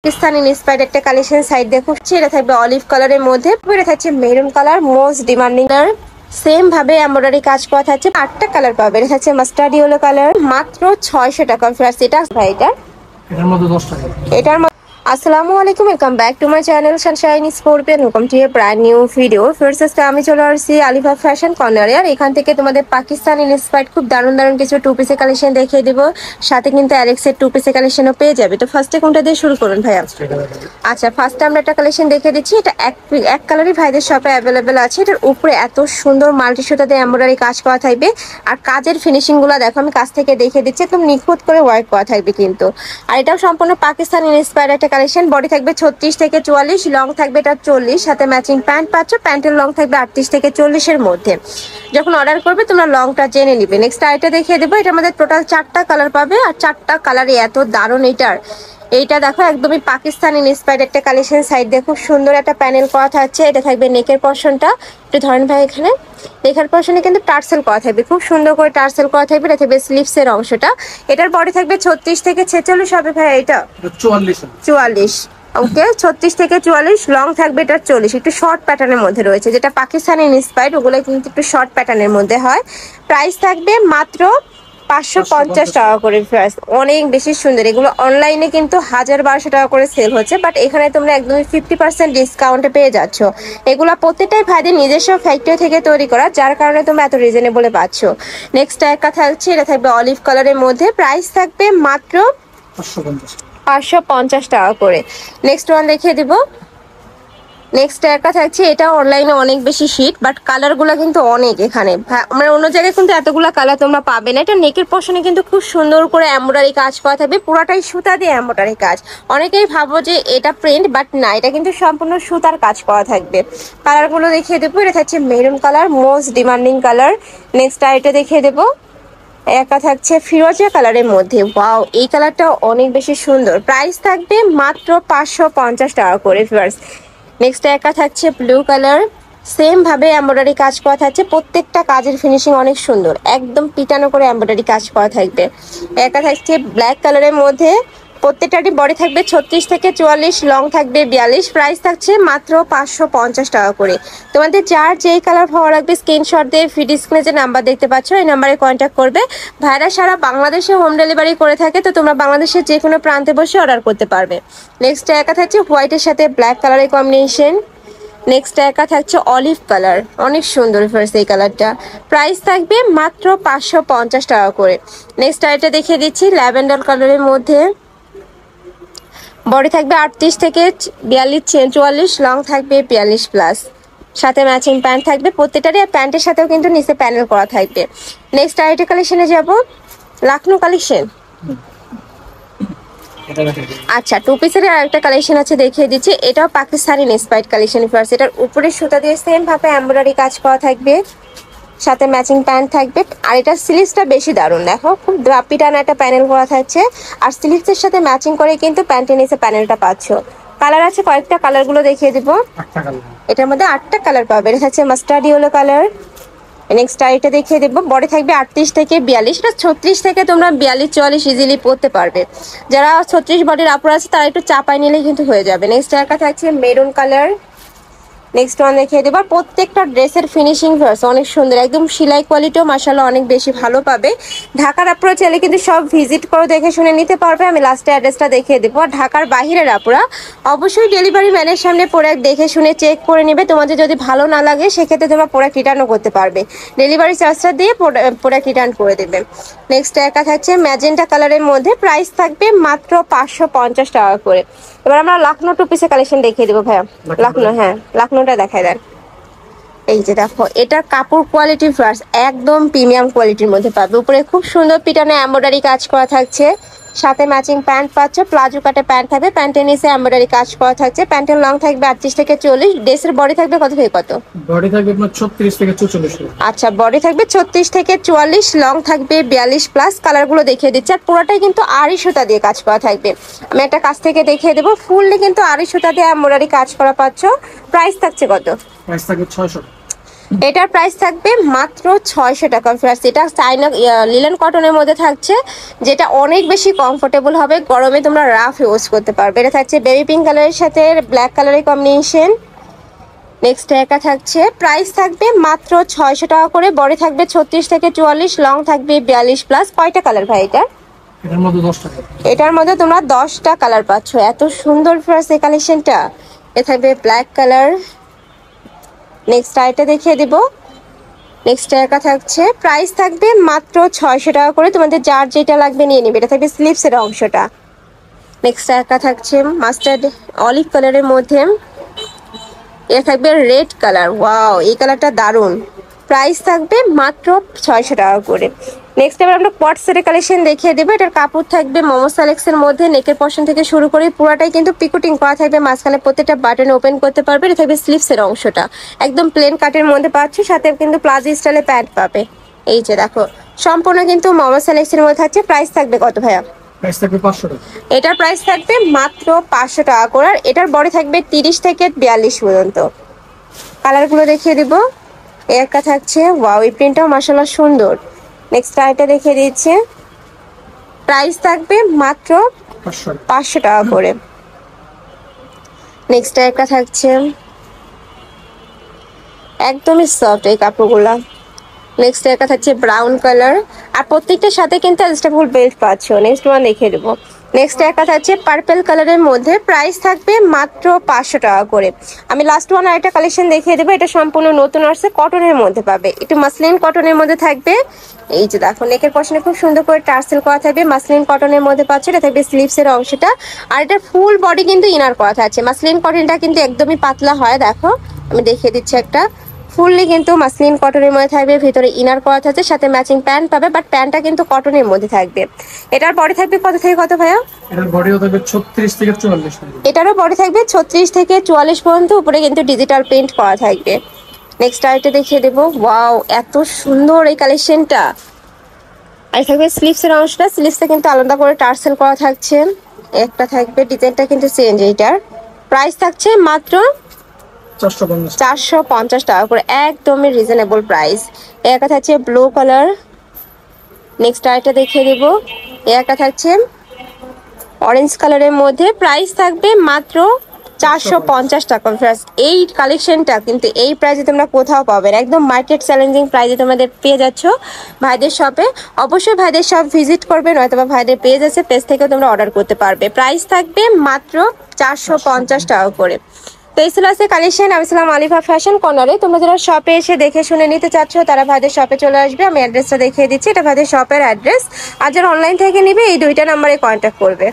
Pakistani inspired একটা collection side দেখো, এটা থাকবে অলিভ কালারের মধ্যে, এটা থাকছে maroon colour, most demanding colour. Same ভাবে এমব্রয়ডারি কাজ করা থাকছে, 8টা কালার পাবে। এটা থাকছে মাস্টার্ড ইয়েলো কালার, মাত্র 600 টাকা। এটা ভাই এটার মধ্যে 10 টাকা। এটার আসসালামু আলাইকুম, welcome back to my channel Sunshine scorpion. Welcome to A brand new video. First আজকে আমি চলে আসছি আলিফা ফ্যাশন কর্নারে, আর এখান থেকে তোমাদের পাকিস্তানি ইন্সপায়ার্ড খুব দারুণ দারুণ কিছু টু পিসের কালেকশন দেখিয়ে দিব, সাথে কিন্তু অ্যালেক্সের টু পিসের কালেকশনও পেয়ে যাবে। তো ফার্স্টে কোনটা দিয়ে শুরু করুন ভাইয়া? আচ্ছা, ফার্স্টে আমরা একটা কালেকশন দেখিয়ে দিচ্ছি। এটা এক কালারই ভাইদের শপে অ্যাভেলেবেল আছে। এটার উপরে এত সুন্দর মাল্টি সুতাতে এমব্রয়ডারি কাজ করা থাকবে, আর কাজের ফিনিশিং গুলো দেখো, আমি কাছ থেকে দেখিয়ে দিচ্ছি, একদম নিখুঁত করে ওয়ার্ক করা থাকবে কিন্তু। আর এটাও সম্পূর্ণ পাকিস্তানি ইন্সপায়ার্ড একটা কালেকশন। বডি থাকবে 36 থেকে 44, লং থাকবে এটা 40, সাথে ম্যাচিং প্যান্ট পাচ্ছ। প্যান্টের লং থাকবে 38 থেকে 40-এর মধ্যে। যখন অর্ডার করবে তোমরা লংটা জেনে নিবে। নেক্সট আইটা দেখিয়ে দেবো। এটার মধ্যে টোটাল 4টা কালার পাবে, আর 4টা কালারই এত দারুণ। এইটা দেখো, একদমই পাকিস্তানি ইন্সপায়ার্ড একটা কালেকশন সাইড দেখো, সুন্দর একটা প্যানেল করা থাকছে। এটা থাকবে নেকের পশনটা, একটু ধরেন ভাই, এখানে নেকের পশনে কিন্তু টার্সেল করা থাকবে, খুব সুন্দর করে টার্সেল করা থাকবে। এটা থাকবে স্লিভসের অংশটা। এটার বডি থাকবে 36 থেকে 46 হবে ভাই, এটা 44। ওকে, 36 থেকে 44, লং থাকবে এটা 40। একটু শর্ট প্যাটার্নের মধ্যে রয়েছে, যেটা পাকিস্তানি ইন্সপায়ার্ড ওগুলো কিন্তু একটু শর্ট প্যাটার্নের মধ্যে হয়। প্রাইস থাকবে মাত্র 550 টাকা করে। প্রাইস অনেক বেশি সুন্দর। এগুলো অনলাইনে কিন্তু 1000-1200 টাকা করে সেল হচ্ছে, বাট এখানে তোমরা একদমই 50% ডিসকাউন্টে পেয়ে যাচ্ছ। এগুলো প্রত্যেকটাই ভাইদের নিজস্ব ফ্যাক্টরি থেকে তৈরি করা, যার কারণে তোমরা এত রিজনেবলে পাচ্ছ। নেক্সট একটা থাকছে, এটা থাকবে অলিভ কালারের মধ্যে, প্রাইস থাকবে মাত্র 550 টাকা করে। নেক্সট ওয়ান দেখিয়ে দিব। নেক্সট একটা থাকছে, এটা অনলাইনে অনেক বেশি হিট, বাট কালারগুলো কিন্তু অনেক। এখানে আমরা অন্য জায়গায় কিন্তু এতগুলো কালার তোমরা পাবে না। এটা নেকের পশনে কিন্তু খুব সুন্দর করে এমব্রয়ডারি কাজ করা থাকবে, পুরাটাই সুতা দিয়ে এমব্রয়ডারি কাজ। অনেকেই ভাবো যে এটা প্রিন্ট, বাট না, এটা কিন্তু সম্পূর্ণ সুতার কাজ করা থাকবে। কালারগুলো দেখিয়ে দেবো। এটা থাকছে maroon colour, most demanding colour. Next এটা দেখিয়ে দেবো। একটা থাকছে ফিরোজা কালারের মধ্যে, ওয়াও, এই কালারটা অনেক বেশি সুন্দর। প্রাইস থাকবে মাত্র 550 টাকা করে। নেক্সট একটা থাকছে ব্লু কালার, সেম ভাবে এমব্রয়ডারি কাজ করা থাকছে। প্রত্যেকটা কাজের ফিনিশিং অনেক সুন্দর, একদম পিটানো করে এমব্রয়ডারি কাজ করা থাকবে। একটা থাকছে ব্ল্যাক কালারের মধ্যে, প্রত্যেকটারই বডি থাকবে 36 থেকে 44, লং থাকবে 42। প্রাইস থাকছে মাত্র 550 টাকা করে। তোমাদের যার যেই কালার ভালো লাগবে স্ক্রিনশট দিয়ে ভিডিও স্ক্রিনে যে নাম্বার দেখতে পাচ্ছ, এই নাম্বারে কন্ট্যাক্ট করবে। ভাইরা সারা বাংলাদেশে হোম ডেলিভারি করে থাকে, তো তোমরা বাংলাদেশের যে কোনো প্রান্তে বসে অর্ডার করতে পারবে। নেক্সট একা থাকছে হোয়াইটের সাথে ব্ল্যাক কালারের কম্বিনেশন। নেক্সট একা থাকছে অলিভ কালার, অনেক সুন্দর ফার্স্ট এই কালারটা। প্রাইস থাকবে মাত্র 550 টাকা করে। নেক্সট এটা দেখিয়ে দিচ্ছি ল্যাভেন্ডার কালারের মধ্যে, বডি থাকবে 38 থেকে 42-44, লং থাকবে 42+, সাথে ম্যাচিং প্যান্ট থাকবে প্রত্যেকটারই। আর প্যান্টের সাথেও কিন্তু নিচে প্যানেল করা থাকবে। নেক্সট আইটি কালেকশনে যাব, লাখনৌ কালেকশন। আচ্ছা, টু পিসের আরেকটা কালেকশন আছে, দেখিয়ে দিচ্ছি। এটাও পাকিস্তানি ইন্সপায়ার্ড কালেকশন। ফার্স্ট এটার উপরে সুতা দিয়ে সেম ভাবে এমব্রয়ডারি কাজ করা থাকবে, সাথে ম্যাচিং প্যান্ট থাকবে। আর এটা স্লিভসটা বেশি দারুণ, দেখো, খুব ড্রাপি টানা একটা প্যানেল করা থাকছে, আর স্লিভসের সাথে ম্যাচিং করে কিন্তু প্যান্টের নিচে প্যানেলটা পাচ্ছ। কালার আছে কয়েকটা, কালারগুলো দেখিয়ে দিব। এটার মধ্যে 8টা কালার পাবে। এটা হচ্ছে মাস্টার্ড ইয়েলো কালার। নেক্সট এটা দেখিয়ে দেবো। বডি থাকবে 38 থেকে 42, এটা 36 থেকে তোমরা 42-44 ইজিলি পরতে পারবে। যারা 36 বডির আপুর আছে তারা একটু চাপাই নিলেই কিন্তু হয়ে যাবে। নেক্সট একটা থাকছে মেরুন কালার। নেক্সট ওয়ান দেখিয়ে দেবো। প্রত্যেকটা ড্রেসের ফিনিশিং ভার্স অনেক সুন্দর, একদম সেলাই কোয়ালিটিও মাশাআল্লাহ অনেক বেশি ভালো পাবে। ঢাকার আপুরা চাইলে কিন্তু সব ভিজিট করে দেখে শুনে নিতে পারবে। আমি লাস্টে অ্যাড্রেসটা দেখিয়ে দেবো। আর ঢাকার বাহিরের আপুরা অবশ্যই ডেলিভারি ম্যানের সামনে প্রোডাক্ট দেখে শুনে চেক করে নেবে। তোমাদের যদি ভালো না লাগে সেক্ষেত্রে তোমরা প্রোডাক্ট রিটার্নও করতে পারবে, ডেলিভারি চার্জটা দিয়ে প্রোডাক্ট রিটার্ন করে দেবে। নেক্সট একা থাকছে ম্যাজেন্টা কালারের মধ্যে, প্রাইস থাকবে মাত্র 550 টাকা করে। এবার আমরা লাখনৌ টু পিসের কালেকশন দেখিয়ে দেবো ভাইয়া। লাখনৌ, হ্যাঁ, লাখনৌটা দেখাই দেন। এই যে দেখো, এটা কাপড় কোয়ালিটি ফার্স্ট একদম প্রিমিয়াম কোয়ালিটির মধ্যে পাবে। উপরে খুব সুন্দর পিটানো এমব্রয়ডারি কাজ করা থাকছে, সাথে ম্যাচিং প্যান্ট পাচ্ছ, প্লাজো কাটে প্যান্ট থাকবে, প্যান্টের নিচে এমব্রয়ডারি কাজ করা থাকছে। প্যান্টের লং থাকবে 38 থেকে 40, ড্রেসের বডি থাকবে কত থেকে কত? বডি থাকবে আপনার 36 থেকে 44। আচ্ছা, বডি থাকবে 36 থেকে 44, লং থাকবে 42+। কালারগুলো দেখিয়ে দিচ্ছি। আর পুরোটাই কিন্তু আড়ি সুতা দিয়ে কাজ করা থাকবে। আমি একটা কাছ থেকে দেখিয়ে দেবো। ফুললি কিন্তু আড়ি সুতা দিয়ে এমব্রয়ডারি কাজ করা পাচ্ছ। প্রাইস থাকছে কত? প্রাইস থাকবে 600। এটার প্রাইস থাকবে মাত্র 600 টাকা ফ্রেন্ডস। এটা চাইনা লিলেন কটনের মধ্যে থাকছে, যেটা অনেক বেশি কমফোর্টেবল হবে, গরমে তোমরা রাফ ইউজ করতে পারবে। এটা থাকছে বেবি পিঙ্ক কালারের সাথে ব্ল্যাক কালারের কম্বিনেশন। নেক্সট একা থাকছে, প্রাইস থাকবে মাত্র 600 টাকা করে। বডি থাকবে 36 থেকে 44, লং থাকবে 42 প্লাস। কয়টা কালার ভাই এটা? এটার মধ্যে 10 টাকা। এটার মধ্যে তোমরা 10টা কালার পাচ্ছ। এত সুন্দর ফ্রেন্ডস এই কালেকশনটা। এ থাকবে ব্ল্যাক কালার। নেক্সট আইটা দেখিয়ে দিব। নেক্সট একা থাকছে, প্রাইস থাকবে মাত্র 600 টাকা করে। তোমাদের যার যেটা লাগবে নিয়ে নিবে। এটা থাকবে স্লিভসের অংশটা। নেক্সট একা থাকছে মাস্টার্ড অলিভ কালারের মধ্যে। এটা থাকবে রেড কালার। ওয়াও, এই কালারটা দারুণ। প্রাইস থাকবে মাত্র 600 টাকা করে। নেক্সট এবার আমরা কট সেটের কালেকশন দেখিয়ে দেবো। এটার কাপড় থাকবে মোমো সালেক্সের মধ্যে। নেকের পশন থেকে শুরু করে পুরাটাই কিন্তু পিকুটিং করা থাকবে, মাঝখানে প্রত্যেকটা বাটন ওপেন করতে পারবে। এটা থাকবে স্লিভসের অংশটা, একদম প্লেন কাটের মধ্যে পাচ্ছি, সাথে কিন্তু প্লাজো স্টাইলে প্যান্ট পাবে। এই যে দেখো, সম্পূর্ণ কিন্তু মোমো সালেক্সের মধ্যে থাকছে। প্রাইস থাকবে কত ভাইয়া? প্রাইস থাকবে 500 টাকা। এটার প্রাইস থাকবে মাত্র 500 টাকা করে। আর এটার বডি থাকবে 30 থেকে 42 পর্যন্ত। কালারগুলো দেখিয়ে দিব। একটা থাকছে, ওয়াও এই প্রিন্টটাও মাশাআল্লাহ সুন্দর। নেক্সট আইটা দেখিয়ে দিচ্ছি। প্রাইস থাকবে মাত্র 500 টাকা করে। নেক্সট একটা থাকছে, একদমই সফট এই কাপড়গুলা। নেক্সট একটা থাকছে ব্রাউন কালার, আর প্রত্যেকটার সাথে কিন্তু অ্যাডজাস্টেবল বেল্ট পাচ্ছ। নেক্সট ওয়ান দেখিয়ে দেবো। নেক্সট একটা থাকছে পার্পল কালারের মধ্যে। প্রাইস থাকবে মাত্র 500 টাকা করে। আমি লাস্ট ওয়ান আরেকটা কালেকশন দেখিয়ে দেবো। এটা সম্পূর্ণ নতুন আসছে, কটনের মধ্যে পাবে, একটু মাসলিন কটনের মধ্যে থাকবে। এই যে দেখো, নেকের পশনে খুব সুন্দর করে টার্সেল করা থাকবে, মাসলিন কটনের মধ্যে পাচ্ছ। এটা থাকবে স্লিভসের অংশটা, আর এটা ফুল বডি কিন্তু ইনার করা থাকছে। মাসলিন কটনটা কিন্তু একদমই পাতলা হয়। দেখো আমি দেখিয়ে দিচ্ছি, একটা ফুললি কিন্তু মাসলিন কটনের মধ্যে থাকবে, ভিতরে ইনার করা থাকছে, সাথে ম্যাচিং প্যান্ট পাবে, বাট প্যান্টটা কিন্তু কটনের মধ্যে থাকবে। এটার বডি থাকবে কত থেকে কত ভাইয়া? এটার বডিও থাকবে 36 থেকে 44 টাকা। এটারও বডি থাকবে 36 থেকে 44 পর্যন্ত। উপরে কিন্তু ডিজিটাল প্রিন্ট করা থাকবে। নেক্সট আইটা দেখিয়ে দেবো। ওয়াও, এত সুন্দর এই কালেকশনটা। আর থাকবে স্লিভসের অংশটা, স্লিভসে কিন্তু আলাদা করে টার্সেল করা থাকছে। একটা থাকবে, ডিজাইনটা কিন্তু চেঞ্জ। এইটার প্রাইস থাকছে মাত্র 450 টাকা করে, একদমই রিজনেবল প্রাইস। একটা থাকছে ব্লু কালার। নেক্সট আইটা দেখিয়ে দেব। একটা থাকছে অরেঞ্জ কালারের মধ্যে। প্রাইস থাকবে মাত্র 450 টাকা। এই কালেকশনটা কিন্তু এই প্রাইসে তোমরা কোথাও পাবে না, একদম মার্কেট চ্যালেঞ্জিং প্রাইসে তোমাদের পেয়ে যাচ্ছ ভাইদের শপে। অবশ্যই ভাইদের শপ ভিজিট করবে, নয়তো বা ভাইদের পেজ আছে, পেজ থেকেও তোমরা অর্ডার করতে পারবে। প্রাইস থাকবে মাত্র 450 টাকা করে। তো এই ছিল আজকে কালেকশন। আমি ছিলাম আলিফা ফ্যাশন কর্নারে। তোমরা যারা শপে এসে দেখে শুনে নিতে চাচ্ছ তারা ভাইদের শপে চলে আসবে। আমি অ্যাড্রেসটা দেখিয়ে দিচ্ছি, এটা ভাইদের শপের অ্যাড্রেস। আর যারা অনলাইন থেকে নিবে এই 2টা নাম্বারে কন্ট্যাক্ট করবে।